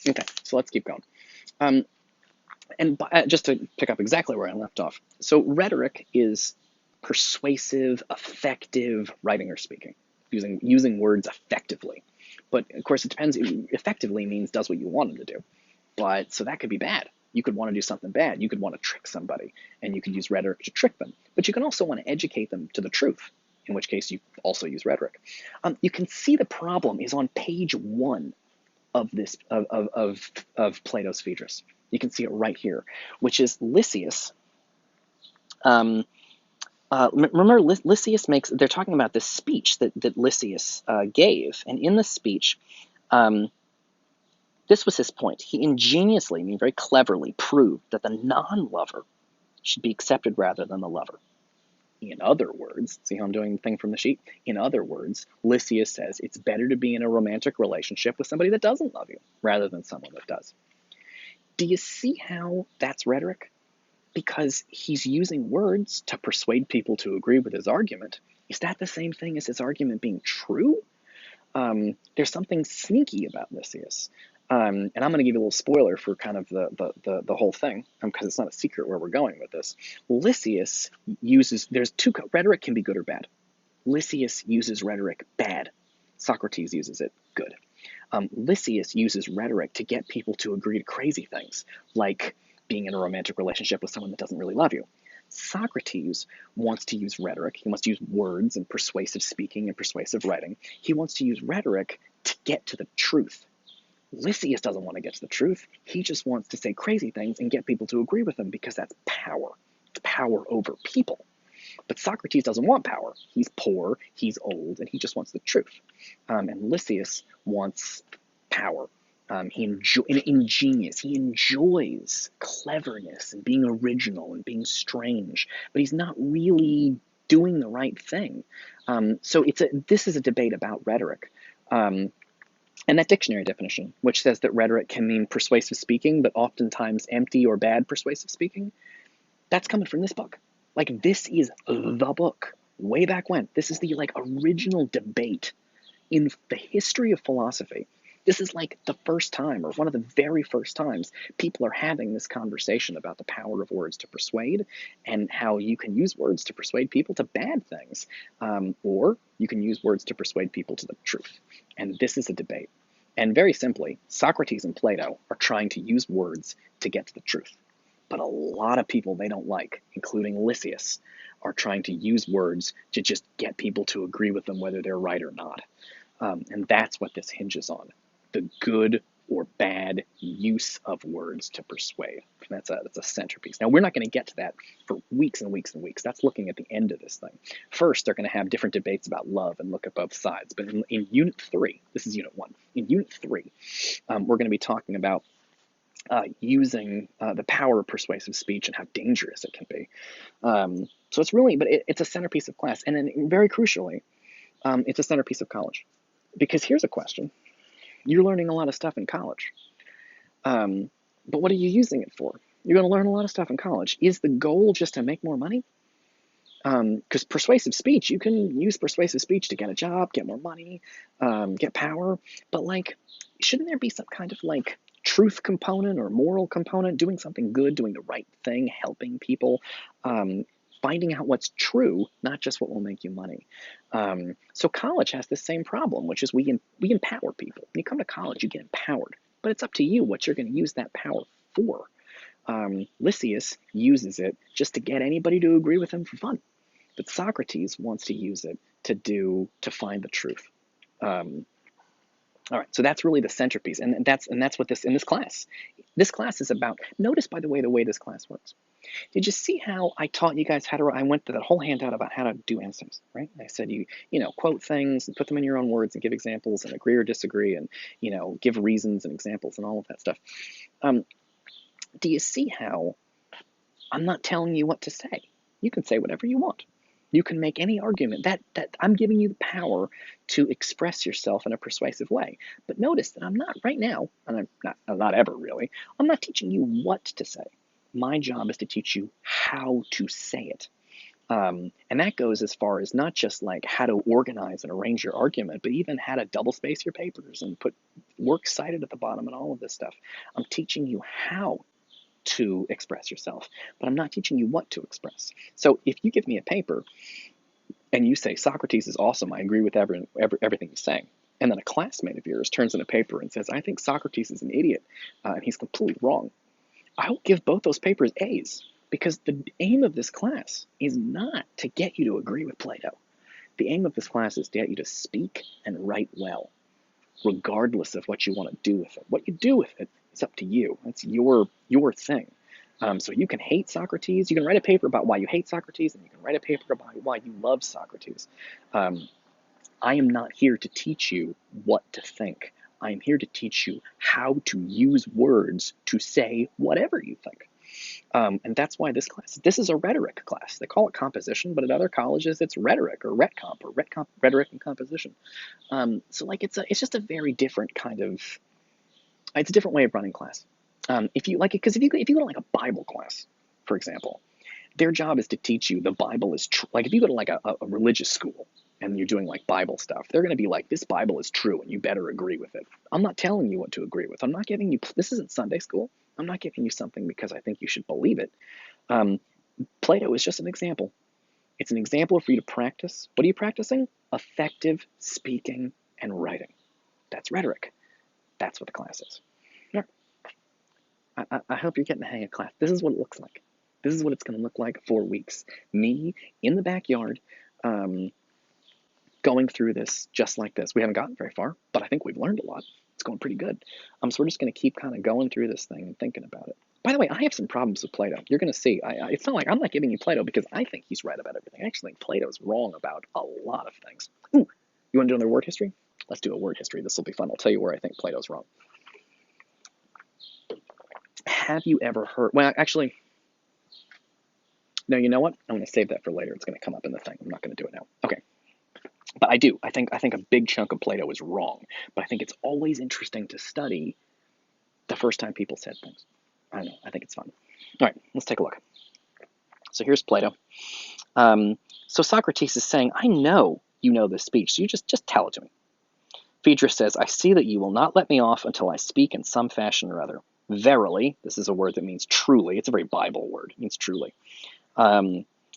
Okay, so let's keep going. Um, just to pick up exactly where I left off. So rhetoric is persuasive, effective writing or speaking, using words effectively. But of course, it depends. Effectively means does what you want them to do. But so that could be bad. You could want to do something bad. You could want to trick somebody, and you could use rhetoric to trick them. But you can also want to educate them to the truth, in which case you also use rhetoric. You can see the problem is on page 1 of this of Plato's Phaedrus. You can see it right here, which is Lysias. Remember, Lysias makes. They're talking about this speech that Lysias gave, and in the speech, this was his point. He ingeniously, I mean very cleverly, proved that the non-lover should be accepted rather than the lover. In other words, see how I'm doing the thing from the sheet? In other words, Lysias says it's better to be in a romantic relationship with somebody that doesn't love you rather than someone that does. Do you see how that's rhetoric? Because he's using words to persuade people to agree with his argument. Is that the same thing as his argument being true? There's something sneaky about Lysias. And I'm going to give you a little spoiler for kind of the whole thing, because it's not a secret where we're going with this. Lysias uses, rhetoric can be good or bad. Lysias uses rhetoric bad. Socrates uses it good. Lysias uses rhetoric to get people to agree to crazy things, like being in a romantic relationship with someone that doesn't really love you. Socrates wants to use rhetoric. He wants to use words and persuasive speaking and persuasive writing. He wants to use rhetoric to get to the truth. Lysias doesn't want to get to the truth. He just wants to say crazy things and get people to agree with him because that's power. It's power over people. But Socrates doesn't want power. He's poor, he's old, and he just wants the truth. And Lysias wants power. Ingenious. He enjoys cleverness and being original and being strange, but he's not really doing the right thing. So this is a debate about rhetoric. And that dictionary definition, which says that rhetoric can mean persuasive speaking, but oftentimes empty or bad persuasive speaking, that's coming from this book. Like, this is the book way back when. This is the original debate in the history of philosophy. This is like the first time, or one of the very first times, people are having this conversation about the power of words to persuade and how you can use words to persuade people to bad things, or you can use words to persuade people to the truth. And this is a debate. And very simply, Socrates and Plato are trying to use words to get to the truth. But a lot of people they don't like, including Lysias, are trying to use words to just get people to agree with them whether they're right or not. And that's what this hinges on, the good or bad use of words to persuade. That's a centerpiece. Now, we're not going to get to that for weeks and weeks and weeks. That's looking at the end of this thing. First, they're going to have different debates about love and look at both sides. But in Unit 3, this is Unit 1. In Unit 3, we're going to be talking about using the power of persuasive speech and how dangerous it can be. So it's really, but it's a centerpiece of class. And then very crucially, it's a centerpiece of college. Because here's a question. You're learning a lot of stuff in college. But what are you using it for? You're going to learn a lot of stuff in college. Is the goal just to make more money? Because persuasive speech, you can use persuasive speech to get a job, get more money, get power. But shouldn't there be some kind of truth component or moral component, doing something good, doing the right thing, helping people, finding out what's true, not just what will make you money. So college has this same problem, which is we empower people. When you come to college, you get empowered, but it's up to you what you're going to use that power for. Lysias uses it just to get anybody to agree with him for fun, but Socrates wants to use it to find the truth. All right, so that's really the centerpiece, and that's what this class is about. Notice, by the way this class works. Did you see how I taught you guys how to? I went through that whole handout about how to do answers, right? I said you quote things and put them in your own words and give examples and agree or disagree and give reasons and examples and all of that stuff. Do you see how I'm not telling you what to say? You can say whatever you want. You can make any argument. That I'm giving you the power to express yourself in a persuasive way. But notice that I'm not right now, and I'm not ever really, I'm not teaching you what to say. My job is to teach you how to say it. And that goes as far as not just like how to organize and arrange your argument, but even how to double space your papers and put works cited at the bottom and all of this stuff. I'm teaching you how to express yourself, but I'm not teaching you what to express. So if you give me a paper and you say, Socrates is awesome, I agree with everything he's saying, and then a classmate of yours turns in a paper and says, I think Socrates is an idiot and he's completely wrong, I will give both those papers A's, because the aim of this class is not to get you to agree with Plato. The aim of this class is to get you to speak and write well, regardless of what you want to do with it. What you do with it is up to you. That's your thing. So you can hate Socrates. You can write a paper about why you hate Socrates, and you can write a paper about why you love Socrates. I am not here to teach you what to think. I am here to teach you how to use words to say whatever you think. And that's why this is a rhetoric class. They call it composition, but at other colleges it's rhetoric or rhetoric and composition. So like it's just a very different kind of, it's a different way of running class. If you like it, because if you go to like a Bible class, for example, their job is to teach you the Bible is true. Like if you go to like a religious school and you're doing like Bible stuff, they're going to be like, this Bible is true and you better agree with it. I'm not telling you what to agree with. I'm not giving you, this isn't Sunday school. I'm not giving you something because I think you should believe it. Plato is just an example. It's an example for you to practice. What are you practicing? Effective speaking and writing. That's rhetoric. That's what the class is. I hope you're getting the hang of class. This is what it looks like. This is what it's going to look like for weeks. Me in the backyard, going through this just like this. We haven't gotten very far, but I think we've learned a lot. It's going pretty good. So we're just going to keep kind of going through this thing and thinking about it. By the way, I have some problems with Plato. You're going to see. It's not like I'm not giving you Plato because I think he's right about everything. I actually think Plato's wrong about a lot of things. Ooh, you want to do another word history? Let's do a word history. This will be fun. I'll tell you where I think Plato's wrong. Have you ever heard? Well, actually, no. You know what? I'm going to save that for later. It's going to come up in the thing. I'm not going to do it now. Okay. But I do. I think a big chunk of Plato is wrong. But I think it's always interesting to study the first time people said things. I don't know. I think it's fun. All right, let's take a look. So here's Plato. So Socrates is saying, I know you know this speech, so you just tell it to me. Phaedrus says, I see that you will not let me off until I speak in some fashion or other. Verily, this is a word that means truly. It's a very Bible word. It means truly.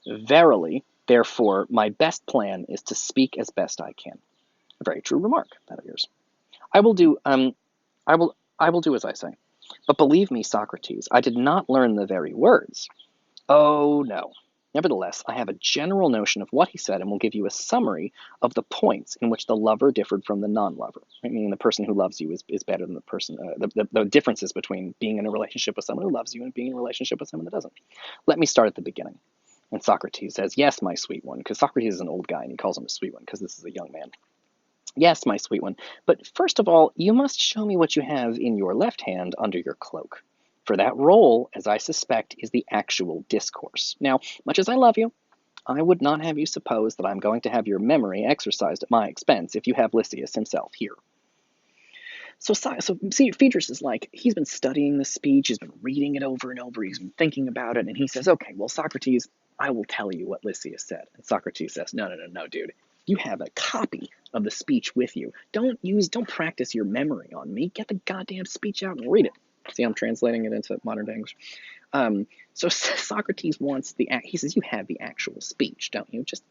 Verily, therefore, my best plan is to speak as best I can. A very true remark, that of yours. I will do as I say. But believe me, Socrates, I did not learn the very words. Oh, no. Nevertheless, I have a general notion of what he said and will give you a summary of the points in which the lover differed from the non-lover. Right? Meaning the person who loves you is better than the person, the differences between being in a relationship with someone who loves you and being in a relationship with someone that doesn't. Let me start at the beginning. And Socrates says, yes, my sweet one, because Socrates is an old guy and he calls him a sweet one because this is a young man. Yes, my sweet one, but first of all, you must show me what you have in your left hand under your cloak. For that role, as I suspect, is the actual discourse. Now, much as I love you, I would not have you suppose that I'm going to have your memory exercised at my expense if you have Lysias himself here. So see, Phaedrus is like, he's been studying this speech, he's been reading it over and over, he's been thinking about it, and he says, okay, well, Socrates, I will tell you what Lysias said. And Socrates says, no, dude. You have a copy of the speech with you. Don't practice your memory on me. Get the goddamn speech out and read it. See, I'm translating it into modern day English. So Socrates wants he says, you have the actual speech, don't you? Just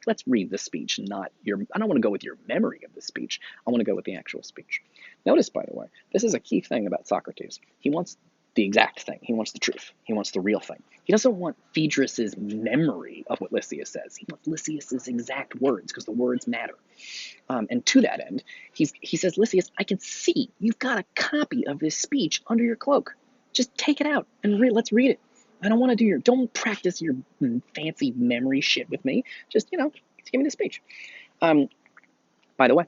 let's read the speech, not I don't want to go with your memory of the speech. I want to go with the actual speech. Notice, by the way, this is a key thing about Socrates. He wants the exact thing. He wants the truth. He wants the real thing. He doesn't want Phaedrus's memory of what Lysias says. He wants Lysias's exact words because the words matter. And to that end, he says, Lysias, I can see you've got a copy of this speech under your cloak. Just take it out and let's read it. I don't want to don't practice your fancy memory shit with me. Just, give me the speech. By the way,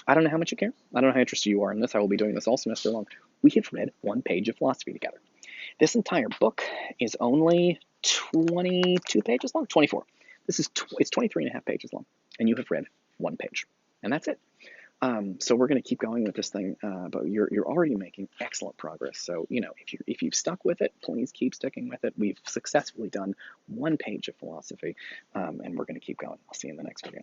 I don't know how much you care. I don't know how interested you are in this. I will be doing this all semester long. We have read one page of philosophy together. This entire book is only 22 pages long, 24. It's 23 and a half pages long, and you have read one page, and that's it. So we're going to keep going with this thing, but you're already making excellent progress. So if you've stuck with it, please keep sticking with it. We've successfully done one page of philosophy, and we're going to keep going. I'll see you in the next video.